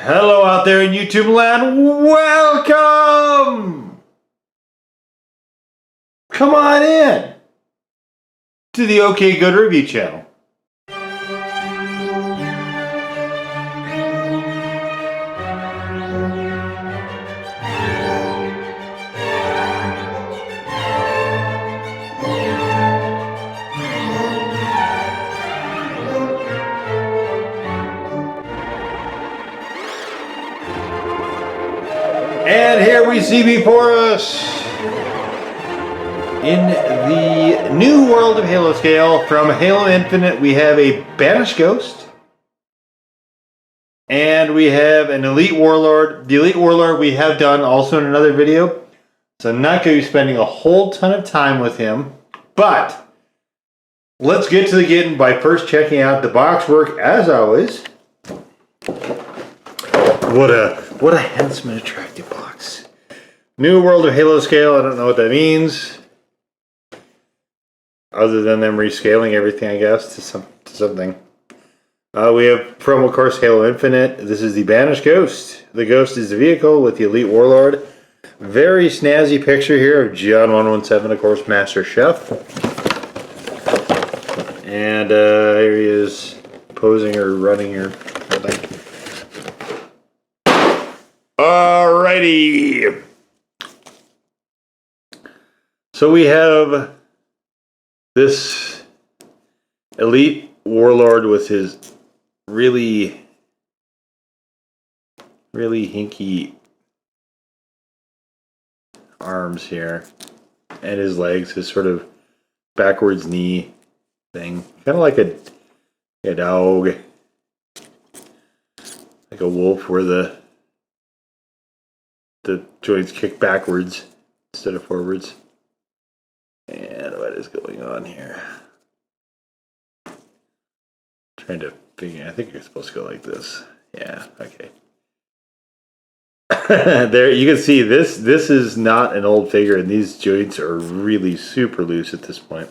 Hello out there in YouTube land, welcome! Come on in to the OKGoodReview channel. And here we see before us, in the new world of Halo scale, from Halo Infinite, we have a Banished Ghost. And we have an Elite Warlord. The Elite Warlord we have done also in another video. So I'm not going to be spending a whole ton of time with him. But let's get to the getting by first checking out the box work as always. What a handsome and attractive box. New world of Halo scale, I don't know what that means. Other than them rescaling everything, I guess, to something. We have from, of course, Halo Infinite. This is the Banished Ghost. The Ghost is the vehicle with the Elite Warlord. Very snazzy picture here of John 117, of course, Master Chef. And here he is posing or running or something. Alrighty. So we have this Elite Warlord with his really hinky arms here, and his legs, his sort of backwards knee thing, kind of like a dog, like a wolf, where the joints kick backwards instead of forwards. And what is going on here? Trying to figure. I think you're supposed to go like this. Yeah. Okay. There you can see this. This is not an old figure, and these joints are really super loose at this point.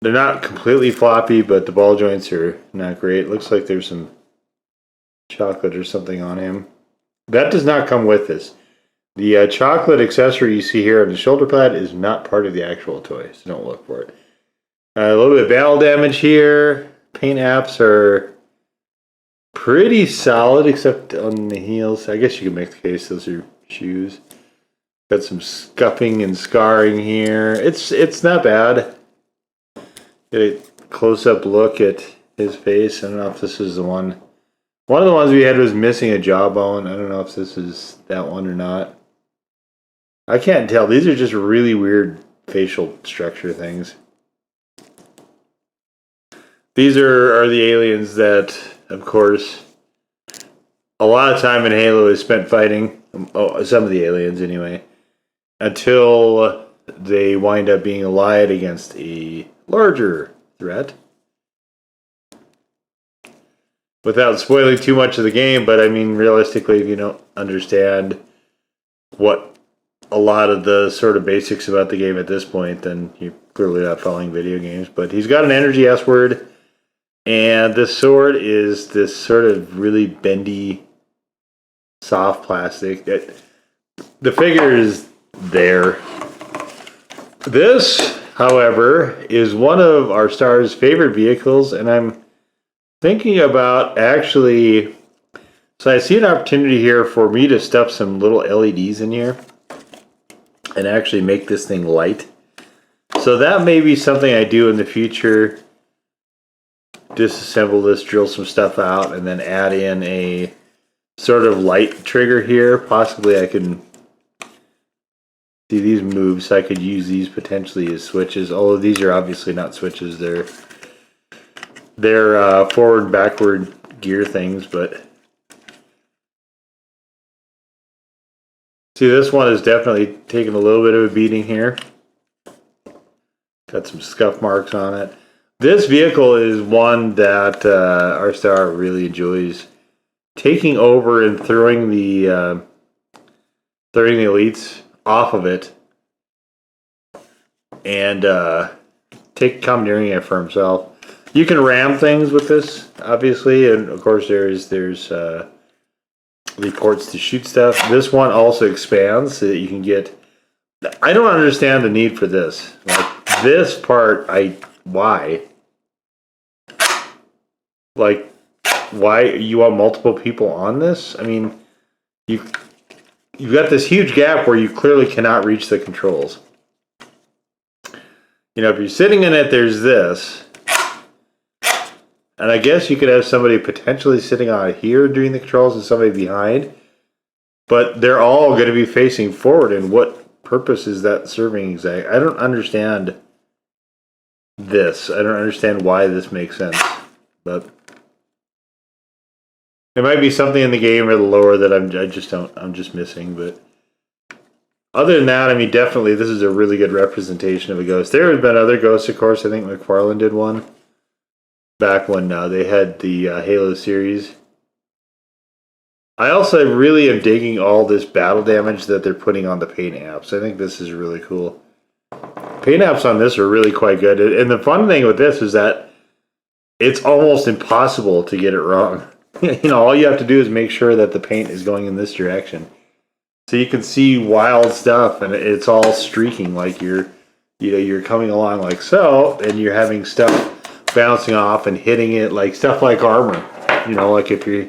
They're not completely floppy, but the ball joints are not great. Looks like there's some chocolate or something on him. That does not come with this. The chocolate accessory you see here on the shoulder pad is not part of the actual toy, so don't look for it. A little bit of battle damage here. Paint apps are pretty solid, except on the heels. I guess you can make the case those are shoes. Got some scuffing and scarring here. It's not bad. Get a close-up look at his face. I don't know if this is the one. One of the ones we had was missing a jawbone. I don't know if this is that one or not. I can't tell. These are just really weird facial structure things. These are the aliens that, of course, a lot of time in Halo is spent fighting. Oh, some of the aliens anyway. Until they wind up being allied against a larger threat. Without spoiling too much of the game, but I mean, realistically, if you don't understand what a lot of the sort of basics about the game at this point, then you're clearly not following video games. But he's got an energy S-word, and this sword is this sort of really bendy, soft plastic. The figure is there. This, however, is one of our star's favorite vehicles, and I'm thinking about actually, so I see an opportunity here for me to stuff some little LEDs in here and actually make this thing light. So that may be something I do in the future. Disassemble this, drill some stuff out, and then add in a sort of light trigger here. Possibly I can see these moves. I could use these potentially as switches. Although these are obviously not switches. They're forward and backward gear things, but see, this one is definitely taking a little bit of a beating here. Got some scuff marks on it. This vehicle is one that our star really enjoys taking over and throwing the elites off of it and commandeering it for himself. You can ram things with this, obviously, and of course there's the ports to shoot stuff. This one also expands so that you can get. I don't understand the need for this. Like this part, why? Like, why you want multiple people on this? I mean, you've got this huge gap where you clearly cannot reach the controls. You know, if you're sitting in it, there's this. And I guess you could have somebody potentially sitting on here doing the controls and somebody behind. But they're all going to be facing forward. And what purpose is that serving exactly? I don't understand this. I don't understand why this makes sense. But there might be something in the game or the lore that I'm just missing. But other than that, I mean, definitely this is a really good representation of a ghost. There have been other ghosts, of course. I think McFarlane did one back when they had the Halo series. I also really am digging all this battle damage that they're putting on the paint apps. I think this is really cool. Paint apps on this are really quite good. And the fun thing with this is that it's almost impossible to get it wrong. You know, all you have to do is make sure that the paint is going in this direction. So you can see wild stuff, and it's all streaking like you're coming along like so, and you're having stuff bouncing off and hitting it, like stuff like armor. You know, like if you're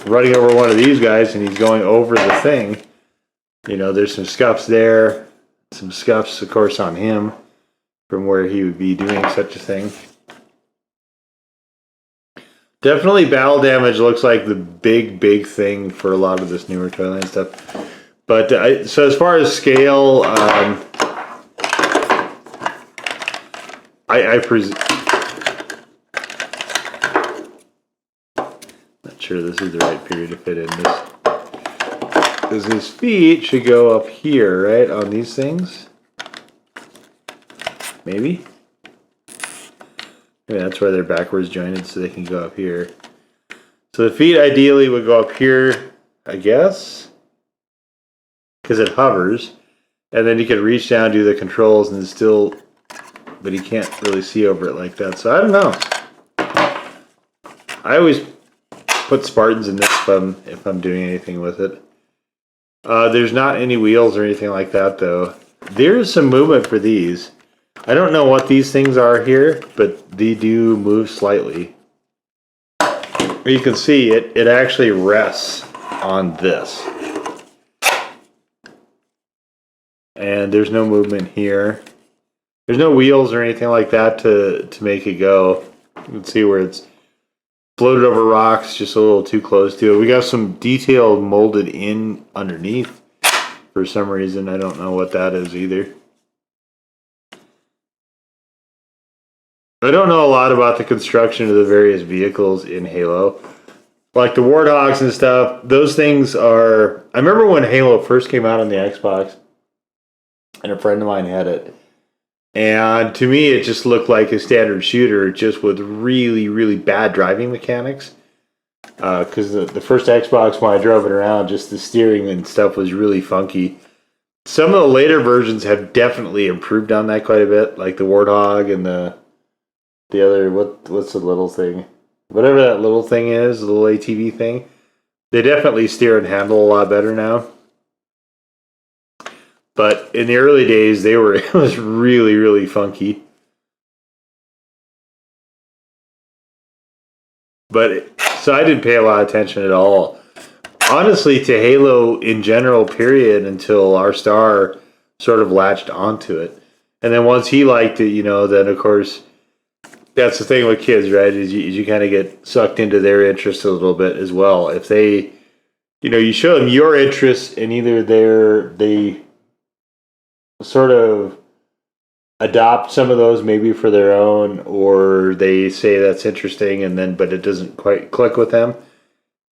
running over one of these guys and he's going over the thing, you know, there's some scuffs there, some scuffs, of course, on him from where he would be doing such a thing. Definitely battle damage looks like the big thing for a lot of this newer Toyland stuff. But so as far as scale, I presume. Not sure this is the right period to fit in this. Because his feet should go up here, right, on these things. Maybe. Yeah, that's why they're backwards jointed, so they can go up here. So the feet ideally would go up here, I guess, because it hovers. And then you could reach down, do the controls, and still, but he can't really see over it like that. So I don't know. I always put Spartans in this if I'm doing anything with it. There's not any wheels or anything like that, though. There's some movement for these. I don't know what these things are here, but they do move slightly. You can see it actually rests on this. And there's no movement here. There's no wheels or anything like that to make it go. You can see where it's floated over rocks, just a little too close to it. We got some detail molded in underneath for some reason. I don't know what that is either. I don't know a lot about the construction of the various vehicles in Halo. Like the Warthogs and stuff, those things are... I remember when Halo first came out on the Xbox, and a friend of mine had it. And to me, it just looked like a standard shooter, just with really bad driving mechanics. Because the first Xbox, when I drove it around, just the steering and stuff was really funky. Some of the later versions have definitely improved on that quite a bit, like the Warthog and the other, what's the little thing? Whatever that little thing is, the little ATV thing. They definitely steer and handle a lot better now. But in the early days, it was really funky. So I didn't pay a lot of attention at all. Honestly, to Halo in general, period, until our star sort of latched onto it. And then once he liked it, then of course, that's the thing with kids, right? Is you kind of get sucked into their interest a little bit as well. If they, you show them your interest, and either they sort of adopt some of those maybe for their own, or they say that's interesting, but it doesn't quite click with them.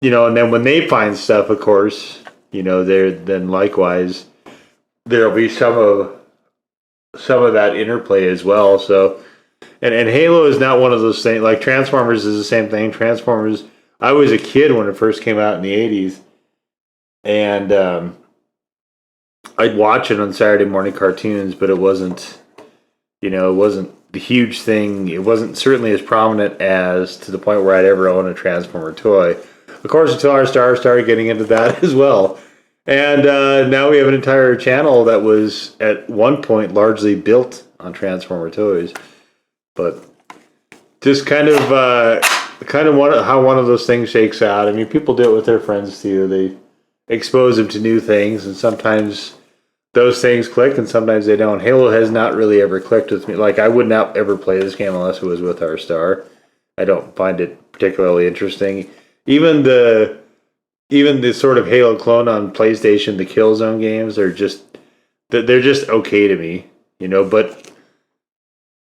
And then when they find stuff, of course, then likewise there'll be some of that interplay as well. So. And Halo is not one of those things. Like Transformers is the same thing. Transformers, I was a kid when it first came out in the 80s. And I'd watch it on Saturday morning cartoons, but it wasn't the huge thing. It wasn't certainly as prominent as to the point where I'd ever own a Transformer toy. Of course, until our star started getting into that as well. And now we have an entire channel that was at one point largely built on Transformer toys. But just kind of how one of those things shakes out. I mean, people do it with their friends too. They expose them to new things, and sometimes those things click and sometimes they don't. Halo has not really ever clicked with me. Like, I would not ever play this game unless it was with our star. I don't find it particularly interesting. Even the sort of Halo clone on PlayStation, the Killzone games, are just, they're just okay to me, you know. But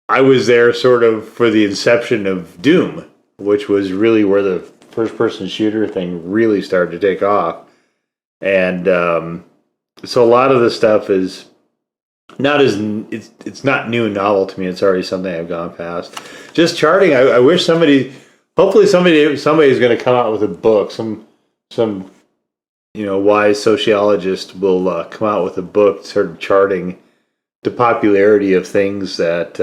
I was there sort of for the inception of Doom, which was really where the first-person shooter thing really started to take off. And so a lot of the stuff is not as, it's not new and novel to me. It's already something I've gone past. Just charting, I wish hopefully somebody's going to come out with a book. Some wise sociologist will come out with a book sort of charting the popularity of things that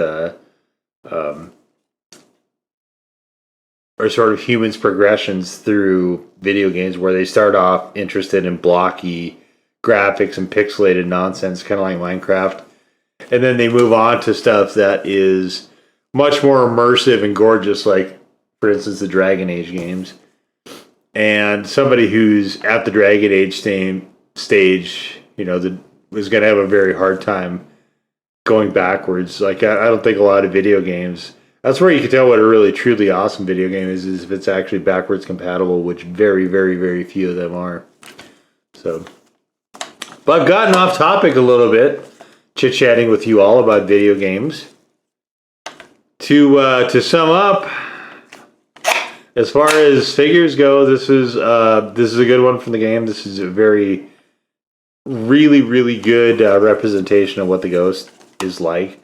are sort of humans' progressions through video games, where they start off interested in blocky graphics and pixelated nonsense, kind of like Minecraft, and then they move on to stuff that is much more immersive and gorgeous, like, for instance, the Dragon Age games. And somebody who's at the Dragon Age stage, you know, is going to have a very hard time going backwards. Like, I don't think a lot of video games, that's where you can tell what a really truly awesome video game is if it's actually backwards compatible, which very, very, very few of them are. So, but I've gotten off topic a little bit, chit-chatting with you all about video games. To sum up, as far as figures go, this is a good one from the game. This is a very, really, really good representation of what the Ghost is like.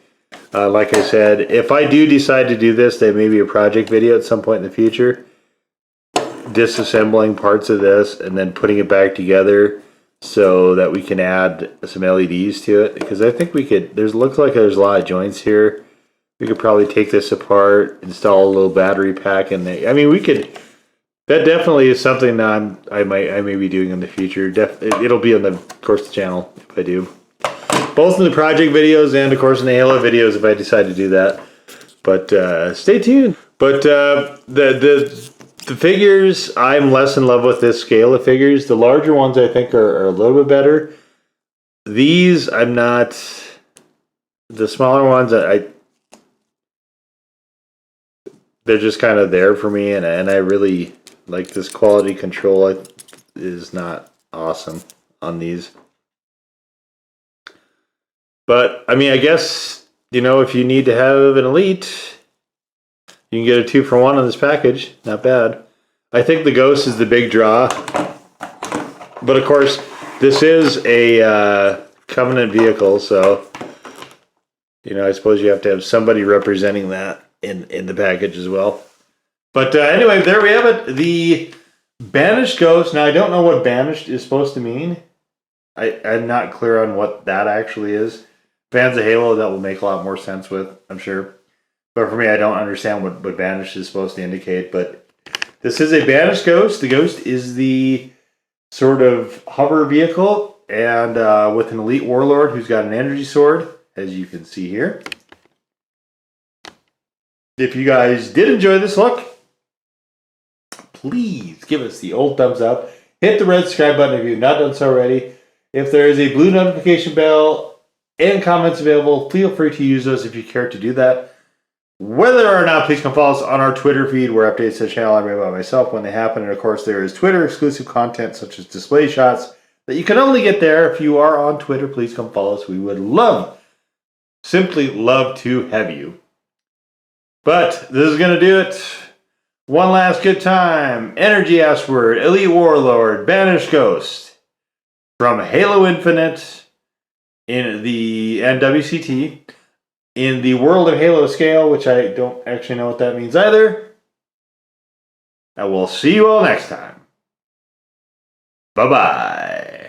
Like I said, if I do decide to do this, there may be a project video at some point in the future, disassembling parts of this and then putting it back together so that we can add some LEDs to it. Because I think we could. Looks like there's a lot of joints here. We could probably take this apart, install a little battery pack in there. I mean, we could. That definitely is something that I may be doing in the future. It'll be on the, of course, the channel if I do. Both in the project videos and, of course, in the Halo videos if I decide to do that. But stay tuned. But the figures, I'm less in love with this scale of figures. The larger ones I think are a little bit better. These I'm not. The smaller ones they're just kind of there for me, and I really like this quality control. Is not awesome on these. But, I mean, I guess, you know, if you need to have an Elite, you can get a 2-for-1 on this package. Not bad. I think the Ghost is the big draw. But, of course, this is a Covenant vehicle, so, you know, I suppose you have to have somebody representing that in the package as well. But, anyway, there we have it. The Banished Ghost. Now, I don't know what Banished is supposed to mean. I'm not clear on what that actually is. Fans of Halo, that will make a lot more sense with, I'm sure. But for me, I don't understand what Banished is supposed to indicate. But this is a Banished Ghost. The Ghost is the sort of hover vehicle, and with an Elite Warlord who's got an energy sword, as you can see here. If you guys did enjoy this look, please give us the old thumbs up. Hit the red subscribe button if you've not done so already. If there is a blue notification bell and comments available, feel free to use those if you care to do that. Whether or not, please come follow us on our Twitter feed, where updates to the channel are made by myself when they happen. And of course, there is Twitter exclusive content such as display shots that you can only get there. If you are on Twitter, please come follow us. We would simply love to have you. But this is going to do it. One last good time. Energy S-Word, Elite Warlord, Banished Ghost. From Halo Infinite and WCT. In the World of Halo scale, which I don't actually know what that means either. And we'll see you all next time. Bye-bye.